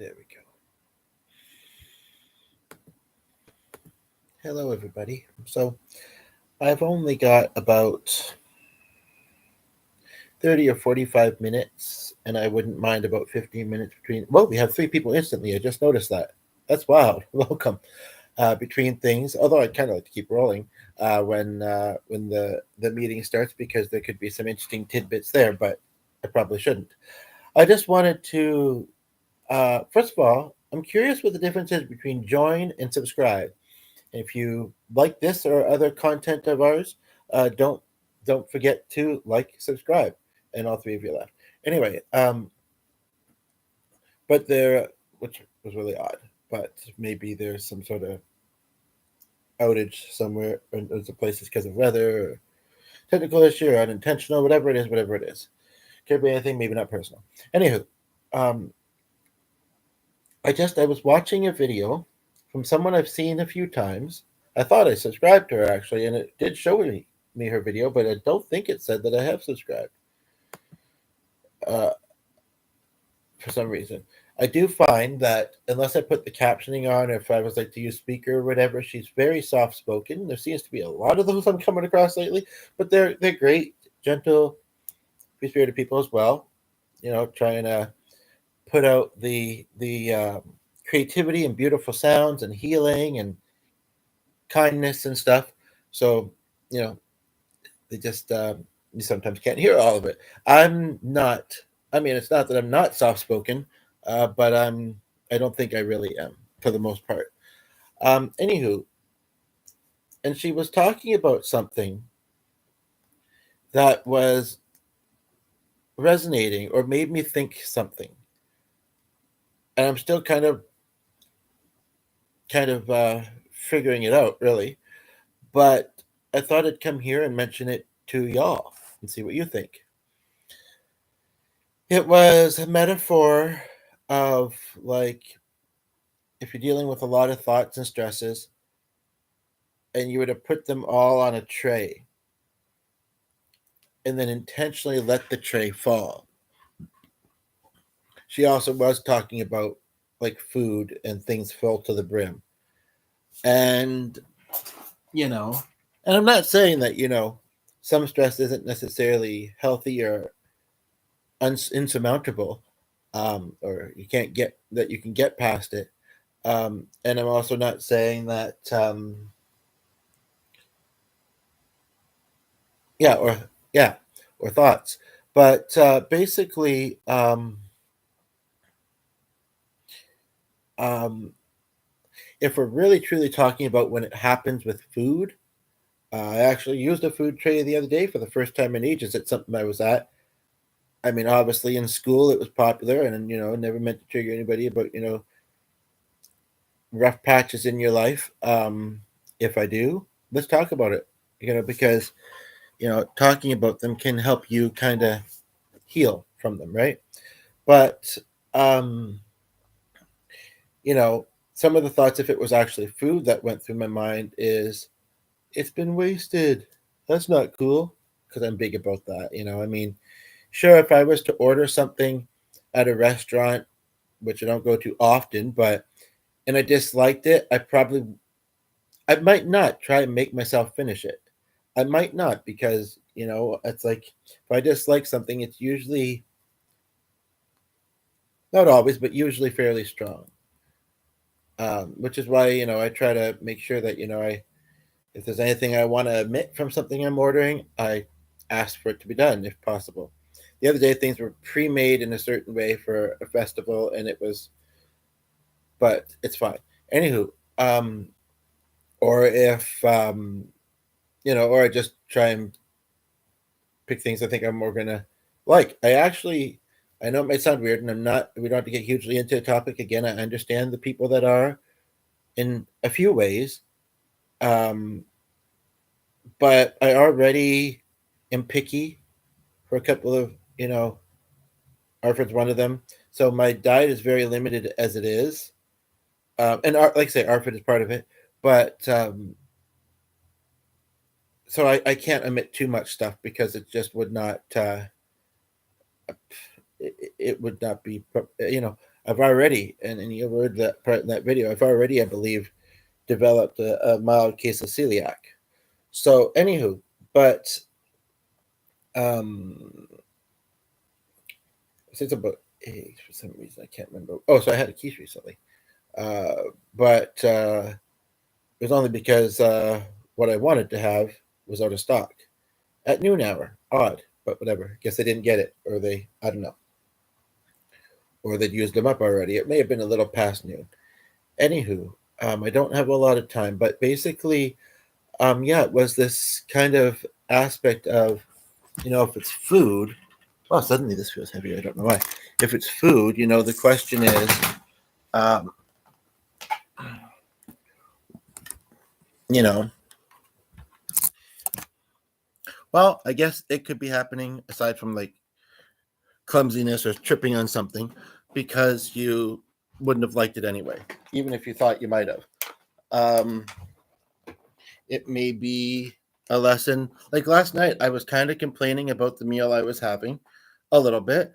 There we go. Hello, everybody. So, I've only got about 30 or 45 minutes, and I wouldn't mind about 15 minutes between. Well, we have three people instantly. I just noticed that. That's wild. Welcome. Between things, although I'd kind of like to keep rolling when the meeting starts because there could be some interesting tidbits there, but I probably shouldn't. I just wanted to, first of all, I'm curious what the difference is between join and subscribe. If you like this or other content of ours, don't forget to like, subscribe, and all three of you left. Anyway, but there, which was really odd, but maybe there's some sort of outage somewhere, and there's a place it's because of weather, or technical issue, or unintentional, whatever it is, whatever it is. Could be anything, maybe not personal. Anywho, um, I was watching a video from someone I've seen a few times. I thought I subscribed to her actually, and it did show me her video, but I don't think it said that I have subscribed. Uh, for some reason, I do find that unless I put the captioning on, or if I was like to use speaker or whatever, she's very soft spoken. There seems to be a lot of those I'm coming across lately, but they're great, gentle, free spirited people as well. Trying to put out the creativity and beautiful sounds and healing and kindness and stuff. So, you know, they just you sometimes can't hear all of it. I'm not. I mean, it's not that I'm not soft spoken, but I don't think I really am for the most part. Anywho, and she was talking about something that was resonating or made me think something, and I'm still kind of figuring it out, really. But I thought I'd come here and mention it to y'all and see what you think. It was a metaphor of, like, if you're dealing with a lot of thoughts and stresses and you were to put them all on a tray and then intentionally let the tray fall. She also was talking about like food and things full to the brim. And, you know, and I'm not saying that, some stress isn't necessarily healthy or insurmountable, or you can't get that you can get past it. And I'm also not saying that, yeah, yeah, or thoughts. But basically, um, if we're really truly talking about when it happens with food, I actually used a food tray the other day for the first time in ages at something I was at. I mean, obviously in school it was popular, and never meant to trigger anybody about rough patches in your life. If I do, let's talk about it. Because talking about them can help you kind of heal from them, right? But um, you know, some of the thoughts, if it was actually food that went through my mind, is it's been wasted. That's not cool because I'm big about that. I mean, sure, if I was to order something at a restaurant, which I don't go to often, but and I disliked it, I might not try and make myself finish it. I might not because it's like if I dislike something, it's usually not always, but usually fairly strong. Which is why I try to make sure that I if there's anything I want to omit from something I'm ordering, I ask for it to be done if possible. The other day, things were pre-made in a certain way for a festival, and but it's fine. Anywho, or if or I just try and pick things I think I'm more gonna like. I know it might sound weird, and I'm not. We don't have to get hugely into a topic again. I understand the people that are in a few ways, um, but I already am picky for a couple of Arford's one of them. So my diet is very limited as it is, and like I say, Arford is part of it. But so I can't omit too much stuff because it just would not. It would not be. I've already, and you heard that part in that video, I've already, I believe, developed a mild case of celiac. So, anywho, but um, since about eggs for some reason, I can't remember. Oh, so I had a quiche recently, but it was only because what I wanted to have was out of stock at noon hour. Odd, but whatever. Guess they didn't get it, or they, I don't know, or they'd used them up already. It may have been a little past noon. Anywho, I don't have a lot of time, but basically, yeah, it was this kind of aspect of, if it's food, well, suddenly this feels heavy. I don't know why. If it's food, the question is, um, you know, well, I guess it could be happening aside from like clumsiness or tripping on something because you wouldn't have liked it anyway, even if you thought you might have. Um, it may be a lesson. Like last night, I was kind of complaining about the meal I was having a little bit,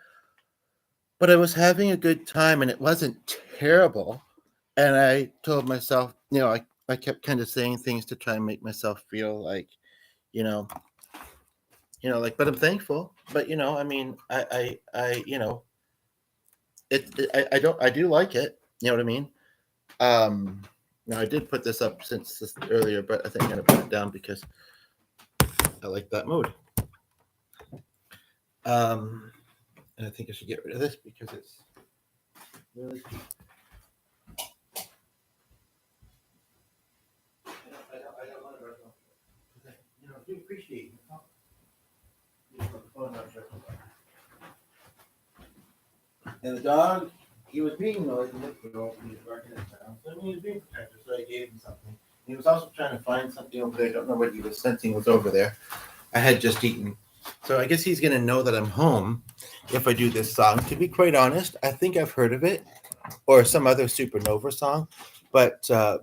but I was having a good time and it wasn't terrible. And I told myself, I kept kind of saying things to try and make myself feel like, you know, like, but I'm thankful. But I mean, I don't, I do like it. You know what I mean? Um, Now I did put this up since this earlier, but I think I'm gonna put it down because I like that mood. And I think I should get rid of this because it's really. I don't want to. I do appreciate And the dog, he was being noisy. He was barking at town. So he was being protective, so I gave him something. He was also trying to find something over there. I don't know what he was sensing was over there. I had just eaten. So I guess he's going to know that I'm home if I do this song. To be quite honest, I think I've heard of it or some other SuperNova song, but I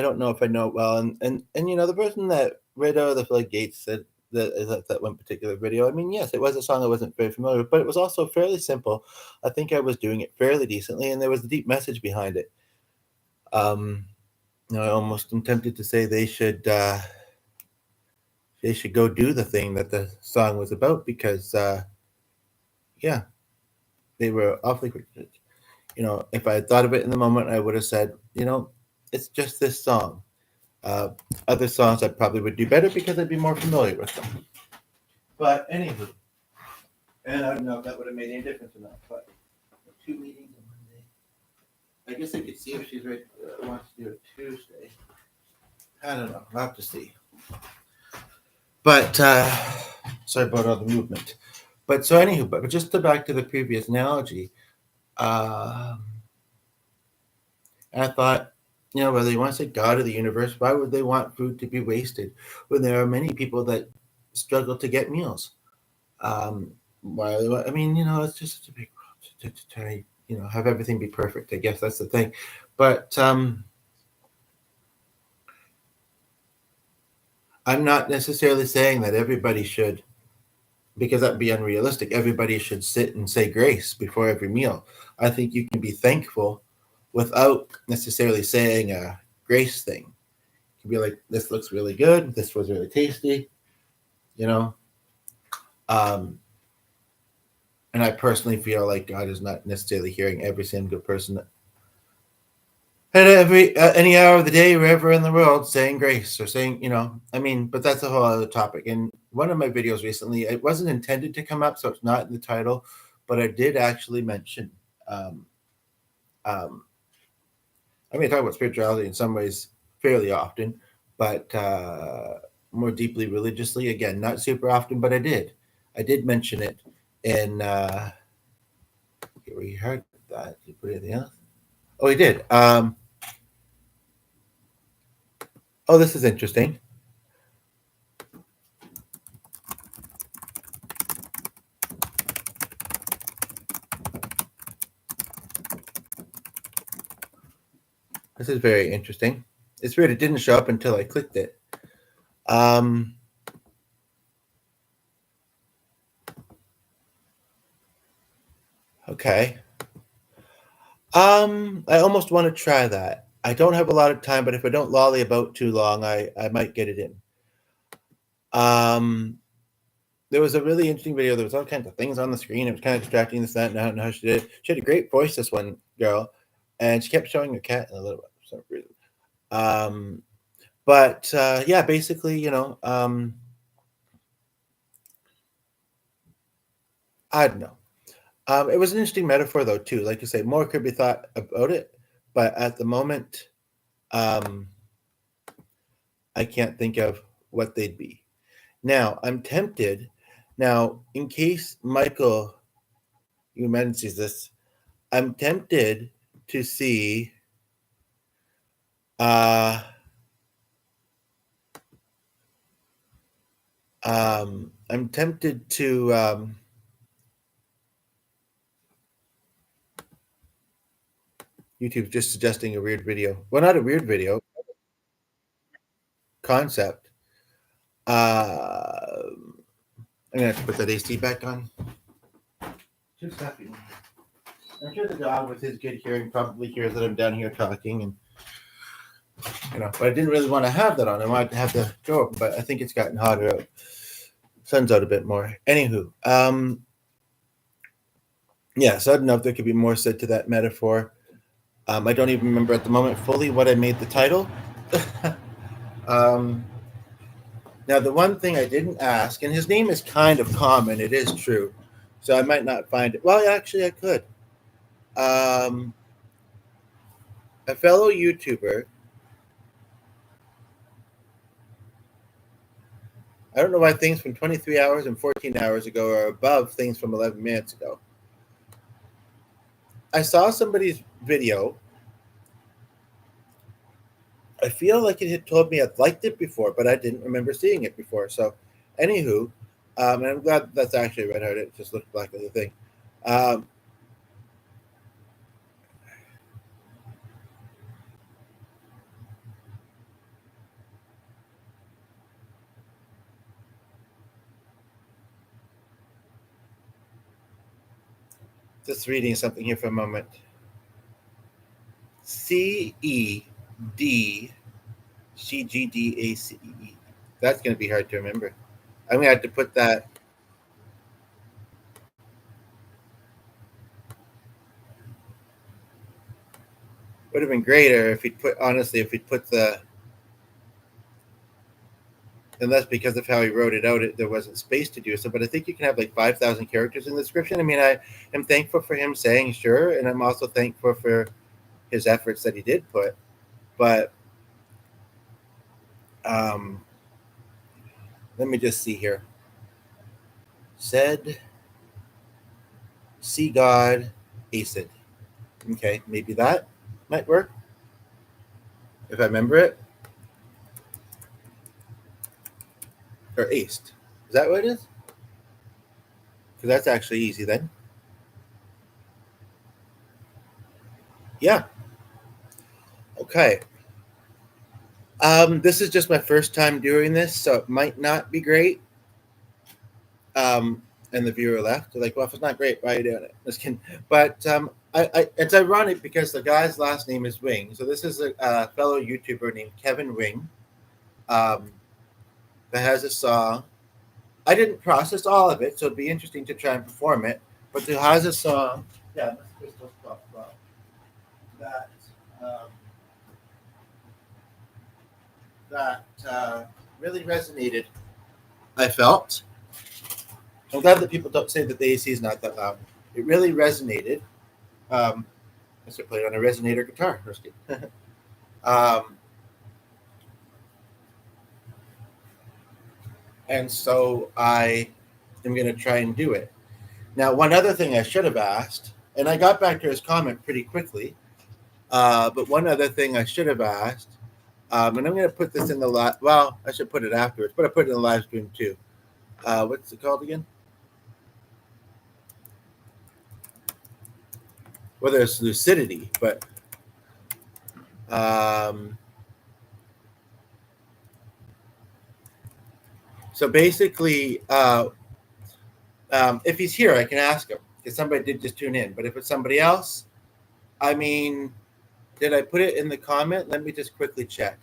don't know if I know it well. And the person that read out of the floodgates said that one particular video. I mean, yes, it was a song I wasn't very familiar with, but it was also fairly simple. I think I was doing it fairly decently, and there was a deep message behind it. I almost am tempted to say they should go do the thing that the song was about because yeah, they were awfully critic. If I had thought of it in the moment, I would have said, it's just this song. Uh, Other songs I probably would do better because I'd be more familiar with them. But anywho, and I don't know if that would have made any difference or not. But 2 meetings on Monday. I guess I could see if she's ready, wants to do it Tuesday. I don't know. We'll have to see. But sorry about all the movement. But so anywho, but just to back to the previous analogy, uh, I thought, whether you want to say God or the universe, why would they want food to be wasted when there are many people that struggle to get meals? Why? I mean, it's just such a big world to try, have everything be perfect. I guess that's the thing. But I'm not necessarily saying that everybody should, because that'd be unrealistic. Everybody should sit and say grace before every meal. I think you can be thankful without necessarily saying a grace thing. You can be like, this looks really good. This was really tasty, you know. Um, and I personally feel like God is not necessarily hearing every single person at every any hour of the day, wherever in the world, saying grace or saying, I mean, but that's a whole other topic. And one of my videos recently, it wasn't intended to come up, so it's not in the title, but I did actually mention. Um, um, I mean, I talk about spirituality in some ways fairly often, but more deeply religiously, again, not super often, but I did. I did mention it in. Where you heard that? Did you put anything else? Oh, he did. Oh, this is interesting. This is very interesting. It's weird. It didn't show up until I clicked it. Um, okay. I almost want to try that. I don't have a lot of time, but if I don't lolly about too long, I might get it in. There was a really interesting video. There was all kinds of things on the screen. It was kind of distracting, this, that, and how she did it. She had a great voice, this one girl, and she kept showing her cat in a little bit for some reason. But yeah, basically, I don't know. It was an interesting metaphor, though, too. Like you say, more could be thought about it, but at the moment, I can't think of what they'd be. Now, I'm tempted. Now, in case Michael, you mentions this, I'm tempted to see. I'm tempted to. YouTube's just suggesting a weird video. Well, not a weird video. Concept. I'm gonna have to put that AC back on. Too stuffy. I'm sure the dog, with his good hearing, probably hears that I'm down here talking, and but I didn't really want to have that on. I wanted to have the door open, but I think it's gotten hotter out. Sun's out a bit more. Anywho, yeah. So I don't know if there could be more said to that metaphor. I don't even remember at the moment fully what I made the title. Now, the one thing I didn't ask, and his name is kind of common, it is true, so I might not find it. Well, actually, I could. A fellow YouTuber. I don't know why things from 23 hours and 14 hours ago are above things from 11 minutes ago. I saw somebody's video. I feel like it had told me I'd liked it before, but I didn't remember seeing it before. So, anywho, and I'm glad that's actually Red Heart. It just looked black as a thing. Just reading something here for a moment. CEDCGDACE. That's going to be hard to remember. I'm going to have to put that. Would have been greater if we'd put, honestly, if we'd put the. Unless because of how he wrote it out, there wasn't space to do so. But I think you can have like 5,000 characters in the description. I mean, I am thankful for him saying sure, and I'm also thankful for his efforts that he did put. But let me just see here. Said, see God, acid. Okay, maybe that might work if I remember it. Or aced. Is that what it is? Because that's actually easy then. Yeah. Okay. This is just my first time doing this, so it might not be great. And the viewer left. They're like, well, if it's not great, why are you doing it? Just kidding. But it's ironic because the guy's last name is Wing. So this is a fellow YouTuber named Kevin Wing that has a song. I didn't process all of it, so it'd be interesting to try and perform it. But who has a song, yeah, that really resonated. I felt. I'm glad that people don't say that the AC is not that loud. It really resonated. I should play it on a resonator guitar. And so I am going to try and do it. Now, one other thing I should have asked, and I got back to his comment pretty quickly, but one other thing I should have asked, and I'm going to put this in the live, well, I should put it afterwards, but I put it in the live stream too. What's it called again? Well, there's lucidity, but so basically, if he's here, I can ask him because somebody did just tune in. But if it's somebody else, I mean, did I put it in the comment? Let me just quickly check.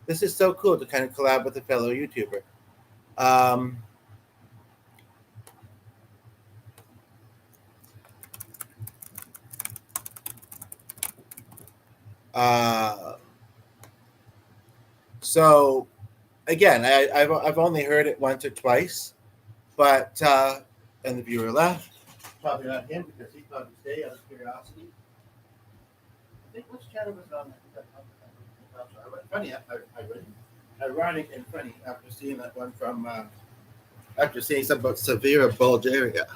This is so cool to kind of collab with a fellow YouTuber. Um, uh, so again, I've only heard it once or twice, but and the viewer left. Probably not him because he thought he'd stay out of curiosity. I think which channel was on that? Funny, ironic and funny after seeing that one from after seeing something about severe Bulgaria.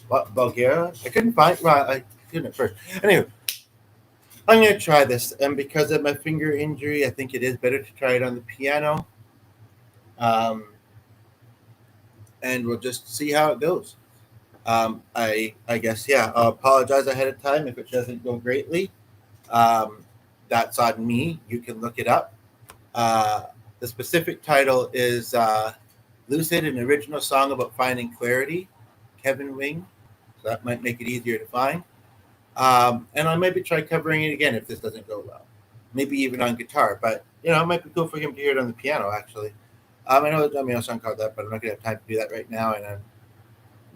What Bulgaria? I couldn't find. Well, I couldn't at first. Anyway, I'm gonna try this, and because of my finger injury, I think it is better to try it on the piano. Um, and we'll just see how it goes. I guess yeah. I'll apologize ahead of time if it doesn't go greatly. Um, that's on me. You can look it up. The specific title is "Lucid," an original song about finding clarity. Kevin Wing. So that might make it easier to find. And I maybe try covering it again if this doesn't go well. Maybe even on guitar, but it might be cool for him to hear it on the piano. Actually, I know there's a song called that, but I'm not gonna have time to do that right now, and I'm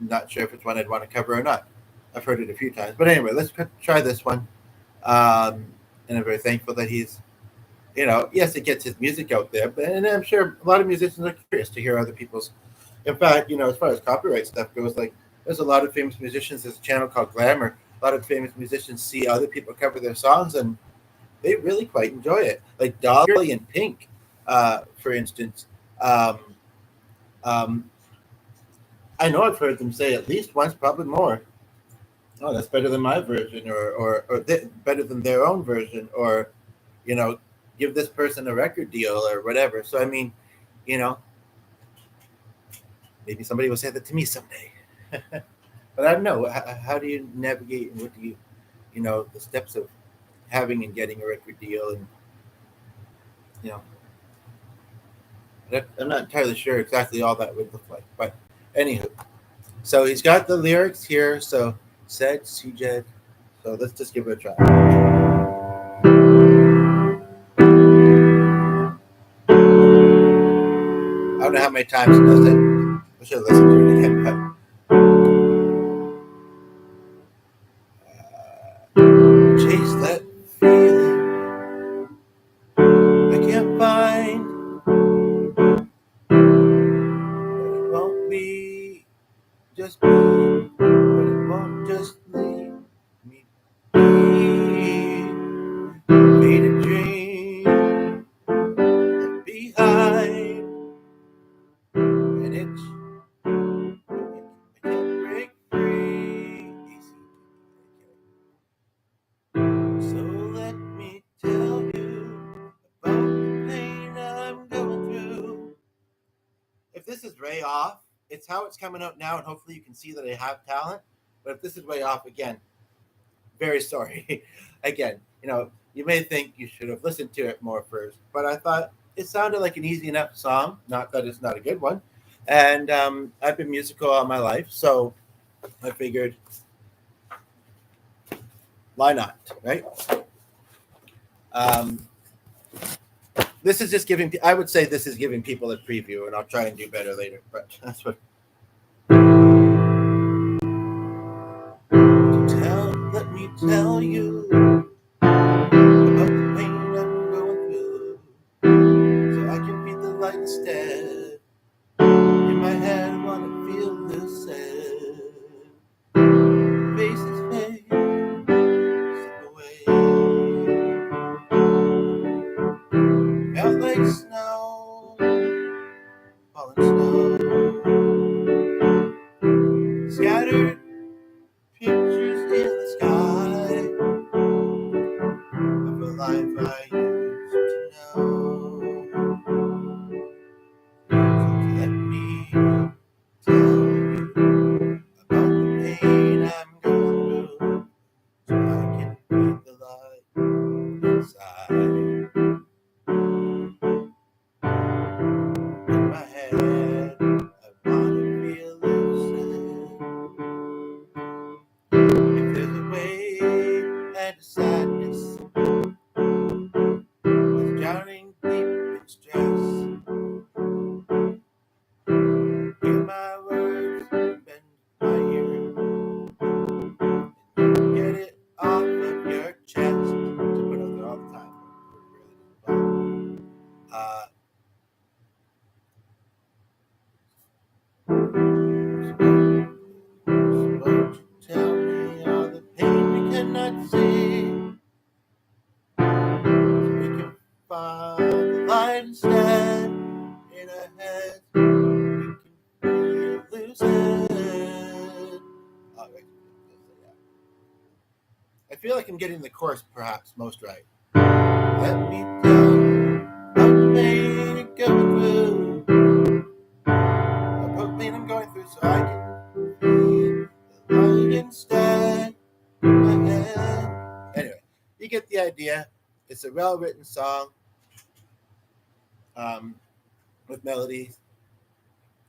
not sure if it's one I'd want to cover or not. I've heard it a few times, but anyway, let's try this one. And I'm very thankful that he's, yes, it gets his music out there, but and I'm sure a lot of musicians are curious to hear other people's. In fact, as far as copyright stuff goes, like there's a lot of famous musicians. There's a channel called Glamour. A lot of famous musicians see other people cover their songs, and they really quite enjoy it. Like Dolly and Pink, for instance. Um, um, I know I've heard them say at least once, probably more. Oh, that's better than my version, or better than their own version, or you know, give this person a record deal or whatever. So I mean, you know, maybe somebody will say that to me someday. But I don't know. How do you navigate and what do you, the steps of having and getting a record deal, and you know, I'm not entirely sure exactly all that would look like. But anywho, so he's got the lyrics here. So said CJ. So let's just give it a try. I don't know how many times it does it. I should listen to it again, but chase that feeling I can't find, but it won't be just me, but it won't just leave me be. Made a dream left behind, and it's I can't break free. So let me tell you about the pain I'm going through. If this is way off, it's how it's coming out now, and hopefully you can see that I have talent. But if this is way off again, very sorry. Again, you may think you should have listened to it more first, but I thought it sounded like an easy enough song. Not that it's not a good one. And I've been musical all my life, so I figured, why not, right? Um, this is just giving. I would say this is giving people a preview, and I'll try and do better later. But that's what. Let me tell you about the pain I'm going through, so I can beat the light instead. In my head, I wanna feel this sad. Faces fade, slip away. Melt like snow, falling snow. Scattered pictures in the sky of a life I used to know. So let me tell you about the pain I'm going through, so I can breathe the light inside. In my head, I wanna feel lucid. If there's a way I decide feel like I'm getting the chorus perhaps most right. Let me tell you about the pain you're going through. About the pain I'm going through so I can feel the light instead of my head. Anyway, you get the idea. It's a well-written song um, with melodies.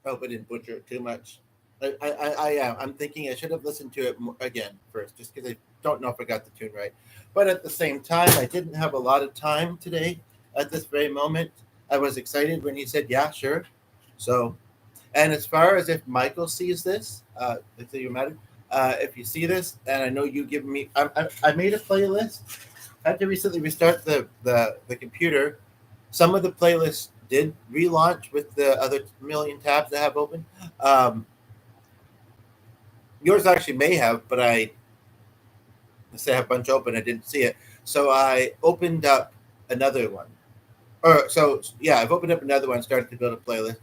I hope I didn't butcher it too much. I'm thinking I should have listened to it again first, just because I don't know if I got the tune right. But at the same time, I didn't have a lot of time today at this very moment. I was excited when he said, yeah, sure. So, and as far as if Michael sees this, if you matter, if you see this, and I know you give me, I made a playlist. I had to recently restart the computer. Some of the playlists did relaunch with the other million tabs I have open. Um, Yours actually may have, but let's say I have a bunch open. I didn't see it, so I opened up another one. Or so yeah, I've opened up another one, started to build a playlist,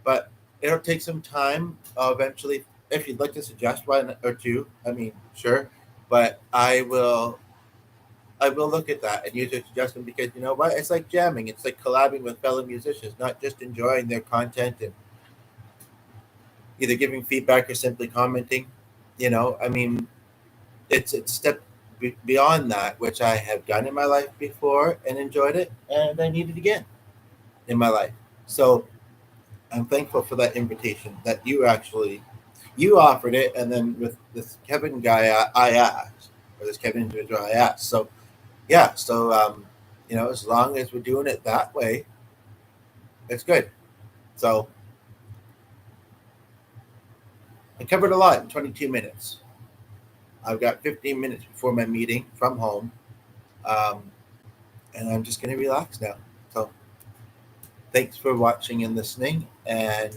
but it'll take some time. Eventually, if you'd like to suggest one or two, I mean, sure, but I will look at that and use your suggestion because you know what? It's like jamming. It's like collabing with fellow musicians, not just enjoying their content and either giving feedback or simply commenting. You know, I mean, it's step beyond that, which I have done in my life before and enjoyed it, and I need it again in my life. So I'm thankful for that invitation that you offered it, and then with this Kevin guy, I asked, or this Kevin individual, I asked. So yeah, so you know, as long as we're doing it that way, it's good. So I covered a lot in 22 minutes. I've got 15 minutes before my meeting from home, um, and I'm just going to relax now. So thanks for watching and listening. And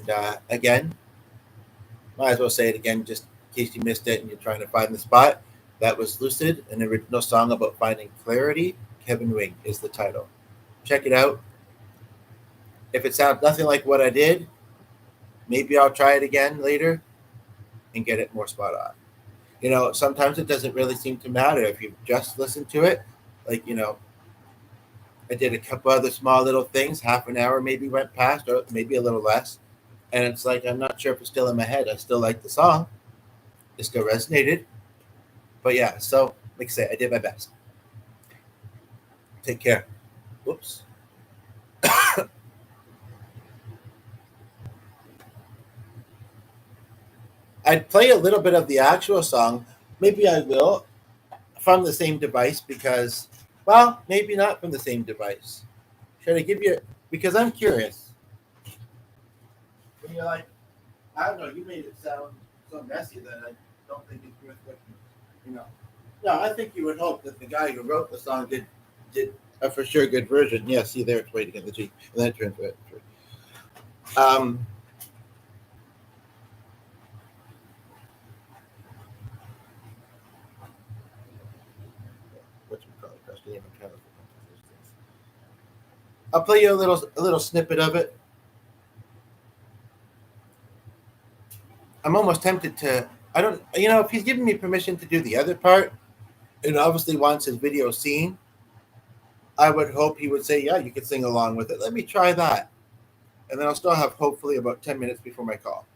again, might as well say it again just in case you missed it and you're trying to find the spot. That was Lucid, an original song about finding clarity. Kevin Wing is the title. Check it out. If it sounds nothing like what I did, maybe I'll try it again later and get it more spot on. You know, sometimes it doesn't really seem to matter if you just listen to it. Like, you know, I did a couple other small little things, half an hour maybe went past, or maybe a little less. And it's like, I'm not sure if it's still in my head. I still like the song, it still resonated. But yeah, so like I say, I did my best. Take care. Whoops. I'd play a little bit of the actual song. Maybe I will from the same device because, well, maybe not from the same device. Should I give you? Because I'm curious. When you're like, I don't know, you made it sound so messy that I don't think it's worth looking. You know, no, I think you would hope that the guy who wrote the song did a for sure good version. Yeah, see there, it's waiting in the G, and then it turns it. Um, what you call it? I'll play you a little snippet of it. I'm almost tempted to. I don't. You know, if he's giving me permission to do the other part, and obviously wants his video seen, I would hope he would say, "Yeah, you could sing along with it. Let me try that," and then I'll still have hopefully about 10 minutes before my call.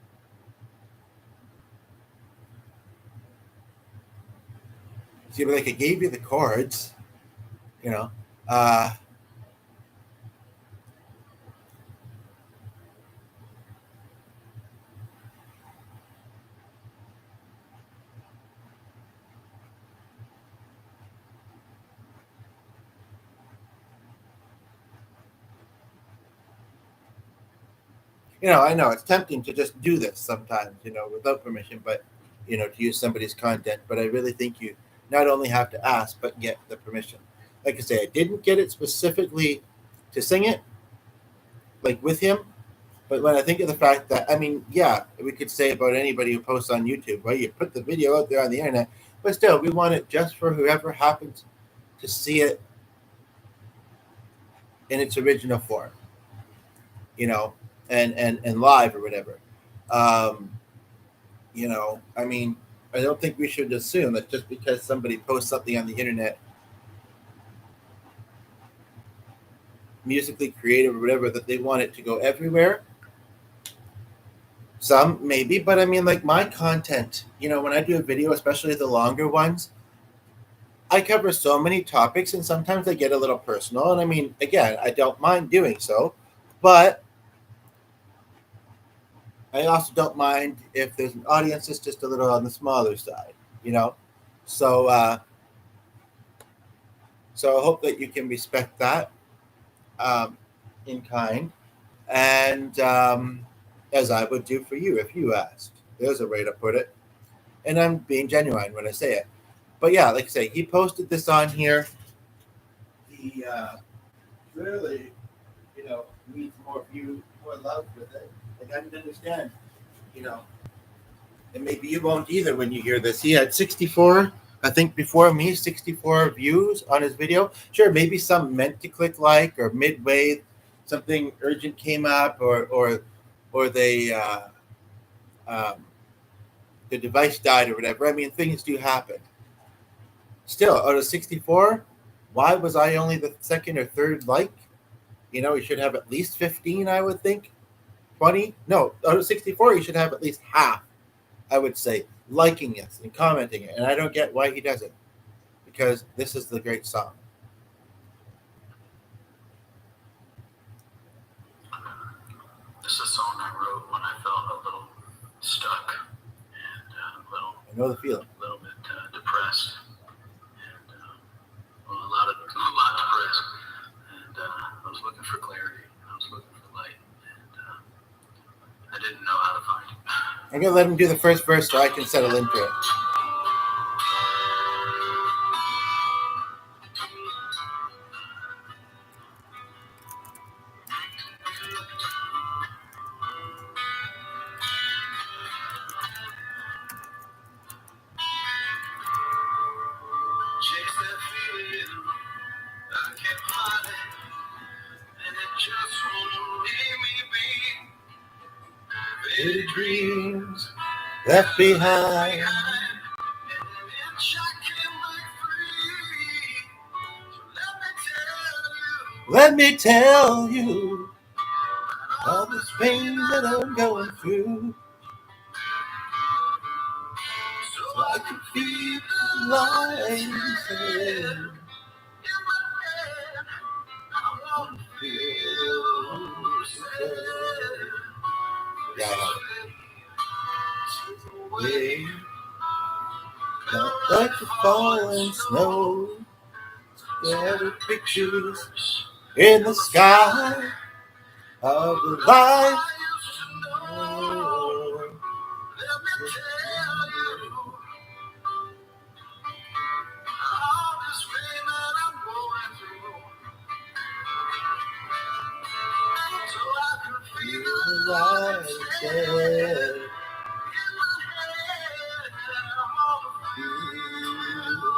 See, but like I gave you the chords, you know. Uh, you know, I know it's tempting to just do this sometimes, you know, without permission, but you know, to use somebody's content. But I really think you not only have to ask, but get the permission. Like I say, I didn't get it specifically to sing it, like with him. But when I think of the fact that, I mean, yeah, we could say about anybody who posts on YouTube, well, you put the video out there on the internet, but still, we want it just for whoever happens to see it in its original form, you know, and live or whatever. Um, you know, I mean, I don't think we should assume that just because somebody posts something on the internet, musically creative or whatever, that they want it to go everywhere. Some maybe, but I mean, like my content, when I do a video, especially the longer ones, I cover so many topics and sometimes they get a little personal. And I mean, again, I don't mind doing so, but I also don't mind if there's an audience that's just a little on the smaller side, you know? So, so I hope that you can respect that in kind. And as I would do for you if you asked. There's a way to put it. And I'm being genuine when I say it. But yeah, like I say, he posted this on here. He really, needs more view, more love with it. Like I didn't understand, you know, and maybe you won't either when you hear this. He had 64, I think before me, 64 views on his video. Sure, maybe some meant to click like or midway, something urgent came up, or they um, the device died or whatever. I mean, things do happen. Still, out of 64, why was I only the second or third like? You should have at least 15, I would think. 20? No, out of 64, you should have at least half, I would say, liking it and commenting it. And I don't get why he doesn't, because this is the great song. This is a song I wrote when I felt a little stuck and I know the feeling. A little bit depressed, and well, a lot depressed. And I was looking for clarity. I was looking for light, and I didn't know how to find it. I'm gonna let him do the first verse so I can settle into it. Chase that feeling, I can't find it, and it just won't leave me be. Faded dreams left behind. And itch I can't break free. So Let me tell you all this pain that I'm going through. So I can feel the lines in my head, I want to feel sad. Yeah, I know. Way, not like the falling snow. Scattered pictures in the sky of the life. Oh, Let me tell you all this pain that I'm going through, so I can feel feel the the light light in my there. head. I want to feel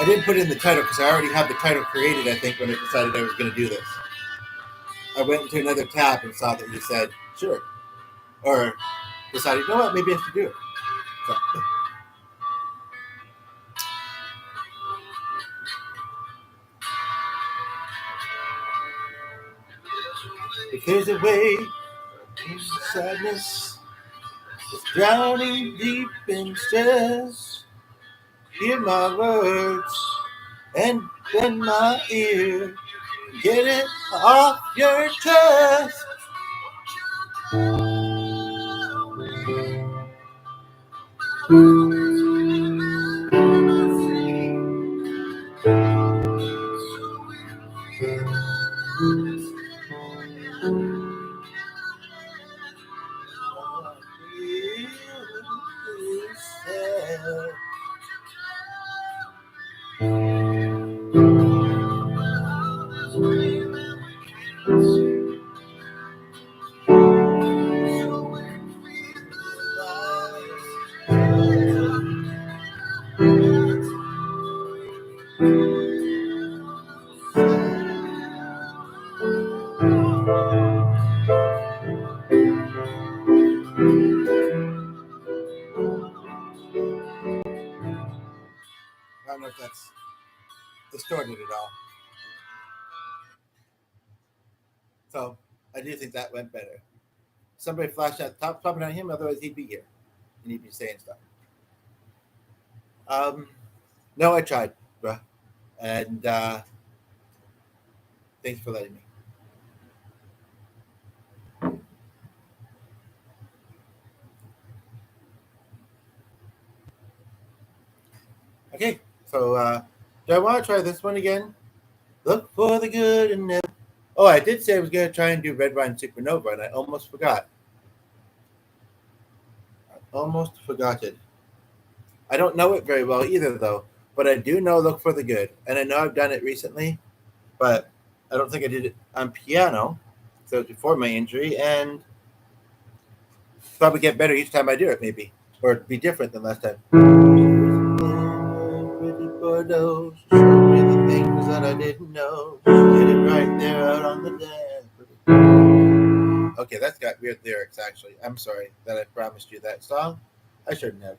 I didn't put it in the title because I already had the title created, I think, when I decided I was going to do this. I went into another tab and saw that you said, sure. Or decided, you know what, maybe I should do it. So. If there's a way, sadness is drowning deep in stress. Hear my words and bend my ear. Get it off your chest. I don't know if that's distorted at all. So I do think that went better. Somebody flashed out top, probably not him, otherwise he'd be here and he'd be saying stuff. No, I tried, bruh. And thanks for letting me. Okay, so do I want to try this one again? Look for the good and never. Oh, I did say I was going to try and do Red Wine Supernova, and I almost forgot. Almost forgot it. I don't know it very well either, though, but I do know Look for the Good, and I know I've done it recently, but I don't think I did it on piano, so it was before my injury, and probably get better each time I do it, maybe, or be different than last time. Pretty Bordeaux, show me the things that I didn't know. Did it right there out on the dance. Okay, that's got weird lyrics, actually. I'm sorry that I promised you that song. I shouldn't have.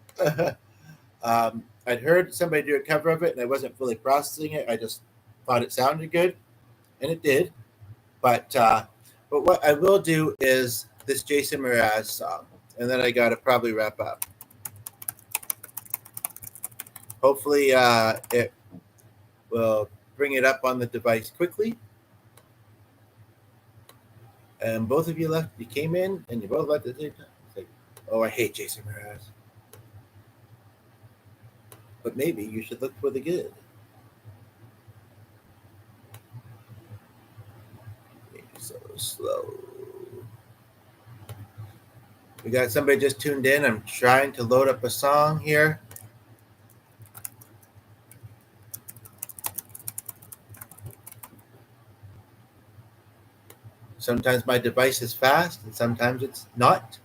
I'd heard somebody do a cover of it, and I wasn't fully processing it. I just thought it sounded good, and it did. But what I will do is this Jason Mraz song, and then I got to probably wrap up. Hopefully, it will bring it up on the device quickly. And both of you left. You came in, and you both left at the same time. It's like, oh, I hate Jason Mraz. But maybe you should look for the good. Maybe so slow. We got somebody just tuned in. I'm trying to load up a song here. Sometimes my device is fast, and sometimes it's not.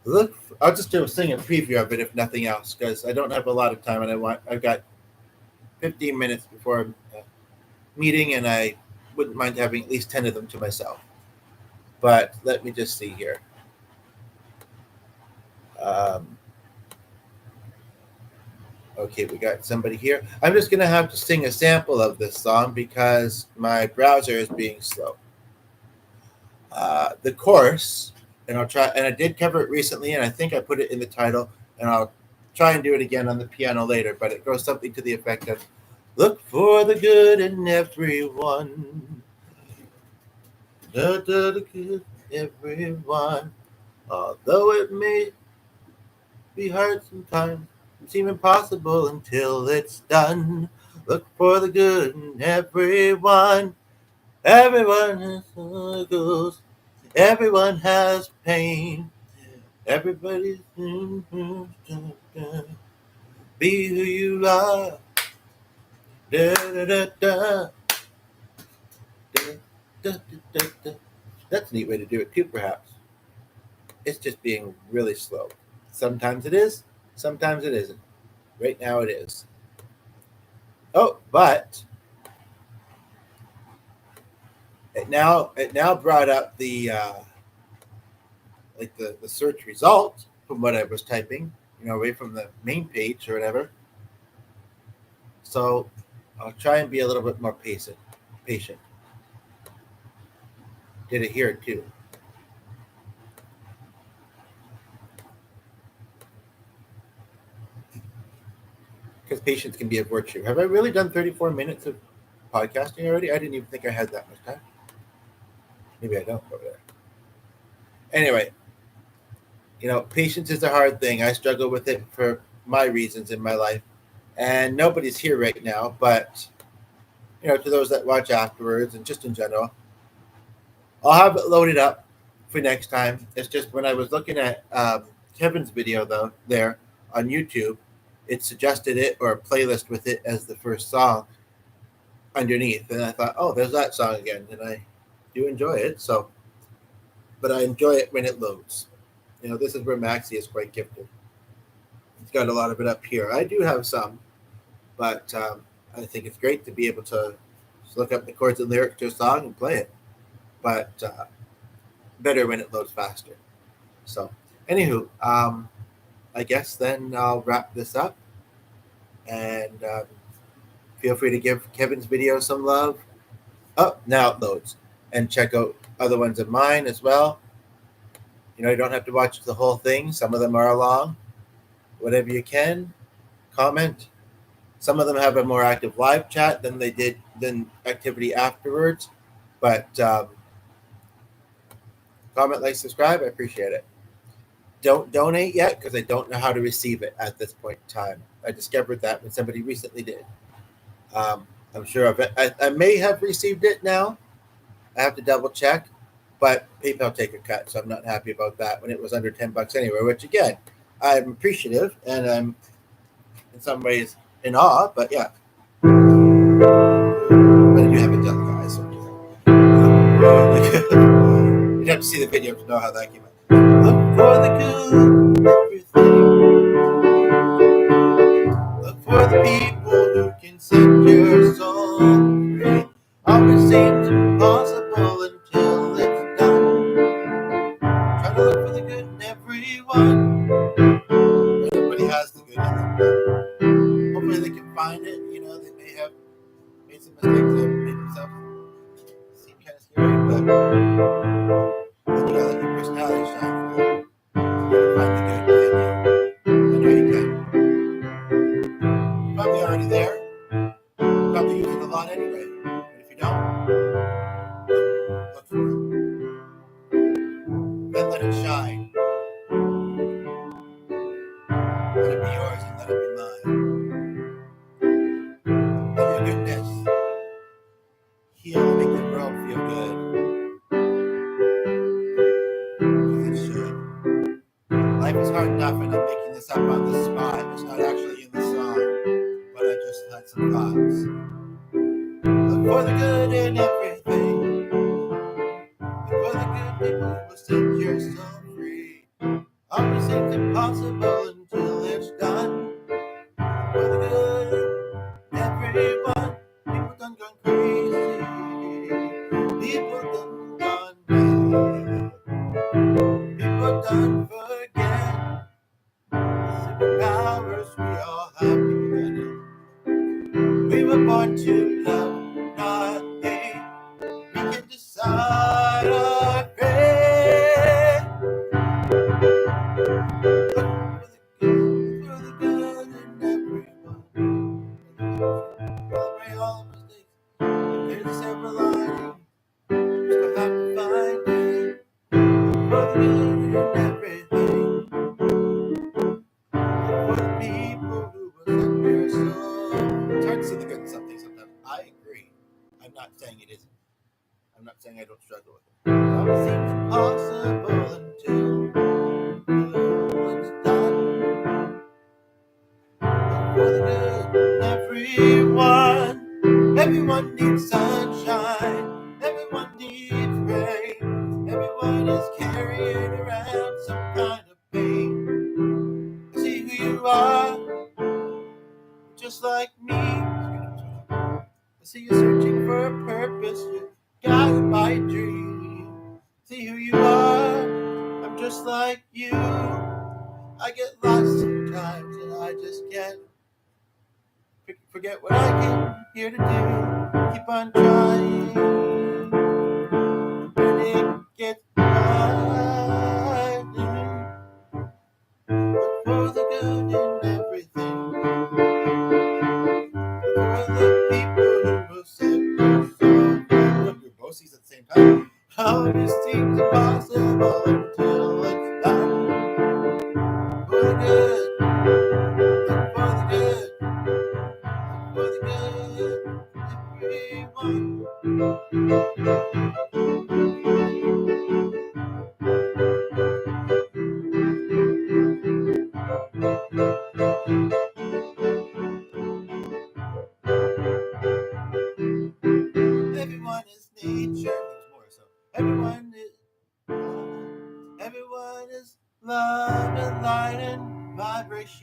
Look, I'll just do a sing a preview of it if nothing else, because I don't have a lot of time, and I've got 15 minutes before a meeting, and I wouldn't mind having at least 10 of them to myself. But let me just see here. Okay, we got somebody here. I'm just going to have to sing a sample of this song because my browser is being slow. The chorus, and I'll try, and I did cover it recently, and I think I put it in the title, and I'll try and do it again on the piano later, but it goes something to the effect of, look for the good in everyone. The good in everyone. Although it may be hard sometimes, seem impossible until it's done. Look for the good in everyone. Everyone has struggles. Everyone has pain. Everybody's be who you are. Da, da, da, da. Da, da, da, da. That's a neat way to do it too, perhaps. It's just being really slow. Sometimes it is, sometimes it isn't. Right now it is. Oh, but it now brought up the the search result from what I was typing, away from the main page or whatever. So I'll try and be a little bit more patient. Did it here too. Because patience can be a virtue. Have I really done 34 minutes of podcasting already? I didn't even think I had that much time. Maybe I don't over there. Anyway, patience is a hard thing. I struggle with it for my reasons in my life. And nobody's here right now, but, to those that watch afterwards and just in general, I'll have it loaded up for next time. It's just when I was looking at Kevin's video, though, there on YouTube, it suggested it or a playlist with it as the first song underneath. And I thought, oh, there's that song again. And I do enjoy it. But I enjoy it when it loads. This is where Maxie is quite gifted. got a lot of it up here. I do have some, but I think it's great to be able to just look up the chords and lyrics to a song and play it. But better when it loads faster. So, anywho, I guess then I'll wrap this up, and feel free to give Kevin's video some love. Oh, now it loads, and check out other ones of mine as well. You know, you don't have to watch the whole thing. Some of them are long. Whatever you can, comment. Some of them have a more active live chat than activity afterwards. But comment, like, subscribe. I appreciate it. Don't donate yet because I don't know how to receive it at this point in time. I discovered that when somebody recently did. I'm sure I may have received it now. I have to double check, but PayPal take a cut, so I'm not happy about that when it was under $10 anyway. Which again, I'm appreciative and I'm in some ways in awe. But yeah, but you haven't done, guys. So you'd have to see the video to know how that came out. Look for the good, everything. Look for the people who can set your soul free. Always seems impossible until it's done. Try to look for the good in everyone. Everybody has the good in them. Hopefully they can find it. You know, they may have made some mistakes that made themselves seem kind of scary, but then you gotta let your personality shine through. Find the good within you. I know you can. You're probably already there. You're probably use it a lot anyway. But if you don't, look for it. Then let it shine. Let it be yours and let it be mine. Let your goodness heal and make the world feel good. Because it should. Life is hard enough, and I'm making this up on the spot. It's not actually in the song, but I just had some thoughts. Look for the good in everything. Look for the good people who will set your soul free. Always seems impossible until it's done. Look for the good in everyone. People done gone crazy. People done gone mad. People done forget superpowers we all have. People done it. We were born to love, not hate. We can decide our fate. Look for the good in everyone. Celebrate all the mistakes. If there's a silver lining, you still have to find it. Look for the good in everything. Look for the people who will set your soul. It's hard to see the good in something sometimes. I agree. I'm not saying it isn't. I'm not saying I don't struggle with it. It always seems impossible until it's done. Look for the good in everyone. Everyone needs sunshine. Everyone needs rain. Everyone is carrying around some kind of pain. See who you are, just like me. I see you searching for a purpose. You're guided by a dream. See who you are. I'm just like you. I get lost sometimes and I just can't forget what I came here to do. Keep on trying. When it gets hard, look for the good in everything. Look for the people who will set your soul free. Look, we're both at the same time. How it seems impossible until it's done. For the good, look for the good, look for the good, everyone.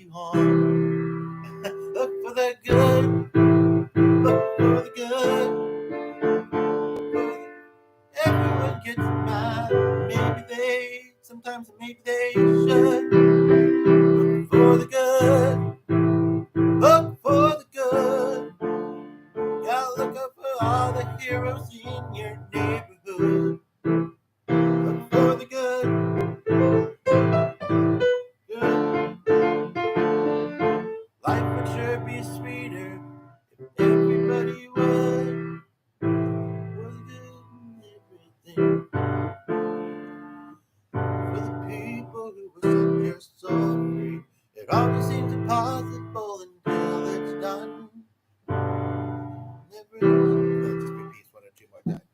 you harm. Look for the good, look for the good. Everyone gets mad. Maybe they should. Look for the good, look for the good. Gotta look up for all the heroes in your neighborhood. Look for the good, good. Life would sure be sweeter if everybody would. For the good and everything. For the people who will set your soul free. It always seems impossible until it's done. Everyone. Let's just repeat one or two more times.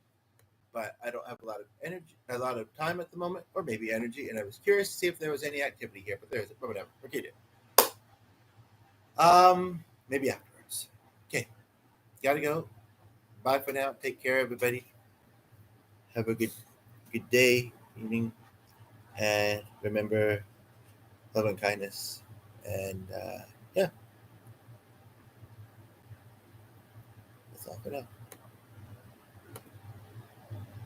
But I don't have a lot of energy, a lot of time at the moment, or maybe energy. And I was curious to see if there was any activity here, but there isn't. But whatever. Okay, dude. Maybe afterwards. Okay, gotta go. Bye for now. Take care, everybody. Have a good day, evening, and remember love and kindness. And yeah, that's all for now.